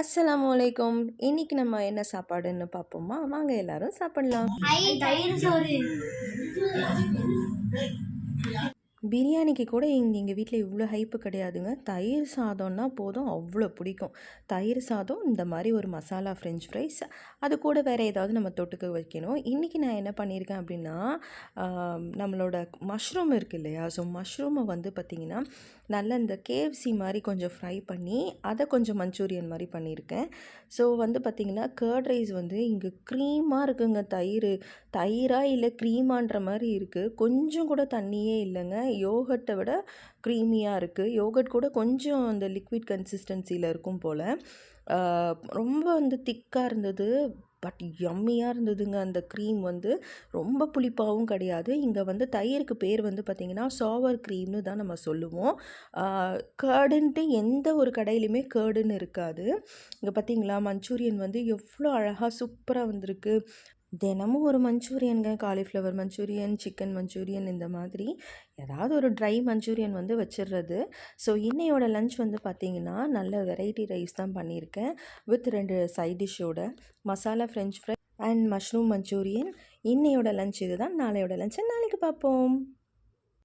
அஸ்ஸலாமு அலைக்கும். இன்னைக்கு நம்ம என்ன சாப்பாடுன்னு பார்ப்போமா? வாங்க எல்லாரும் சாப்பிடலாம். தயிர் சோறு. பிரியாணிக்கு கூட எங்கள் வீட்டில் இவ்வளோ ஹைப்பு கிடையாதுங்க. தயிர் சாதம்னா போதும், அவ்வளோ பிடிக்கும். தயிர் சாதம், இந்த மாதிரி ஒரு மசாலா ஃப்ரெஞ்ச் ஃப்ரைஸ், அது கூட வேறு ஏதாவது நம்ம தொட்டுக்க வைக்கணும். இன்றைக்கி நான் என்ன பண்ணியிருக்கேன் அப்படின்னா, நம்மளோட மஷ்ரூம் இருக்குது இல்லையா, ஸோ மஷ்ரூமை வந்து பார்த்திங்கன்னா நல்லா இந்த கேஎஃப்சி மாதிரி கொஞ்சம் ஃப்ரை பண்ணி அதை கொஞ்சம் மஞ்சூரியன் மாதிரி பண்ணியிருக்கேன். ஸோ வந்து பார்த்திங்கன்னா கர்ட் ரைஸ் வந்து இங்கே க்ரீமாக இருக்குங்க. தயிரா இல்லை க்ரீமான்ற மாதிரி இருக்குது. கொஞ்சம் கூட தண்ணியே இல்லைங்க. யோகர்ட்டை விட க்ரீமியாக இருக்குது. யோகர்ட் கூட கொஞ்சம் அந்த லிக்விட் கன்சிஸ்டன்சியில் இருக்கும் போல். ரொம்ப வந்து திக்காக இருந்தது, பட் யம்மியாக இருந்ததுங்க. அந்த க்ரீம் வந்து ரொம்ப புளிப்பாகவும் கிடையாது. இங்கே வந்து தயிருக்கு பேர் வந்து பார்த்திங்கன்னா சாவர் க்ரீம்னு தான் நம்ம சொல்லுவோம். கர்டுன்ட்டு எந்த ஒரு கடையிலையுமே கர்டுன்னு இருக்காது. இங்கே பார்த்திங்களா, மஞ்சூரியன் வந்து எவ்வளோ அழகாக சூப்பராக வந்திருக்கு. தினமும் ஒரு மஞ்சூரியனுங்க, காலிஃப்ளவர் மஞ்சூரியன், சிக்கன் மஞ்சூரியன், இந்த மாதிரி ஏதாவது ஒரு ட்ரை மஞ்சூரியன் வந்து வச்சிடுறது. ஸோ இன்னையோட லன்ச் வந்து பார்த்திங்கன்னா நல்ல வெரைட்டி ரைஸ் தான் பண்ணியிருக்கேன், வித் 2 சைட் டிஷ்ஷோட masala French fry and mushroom Manchurian. இன்னையோட லன்ச் இது தான். நாளையோட லன்ச்சை நாளைக்கு பார்ப்போம்.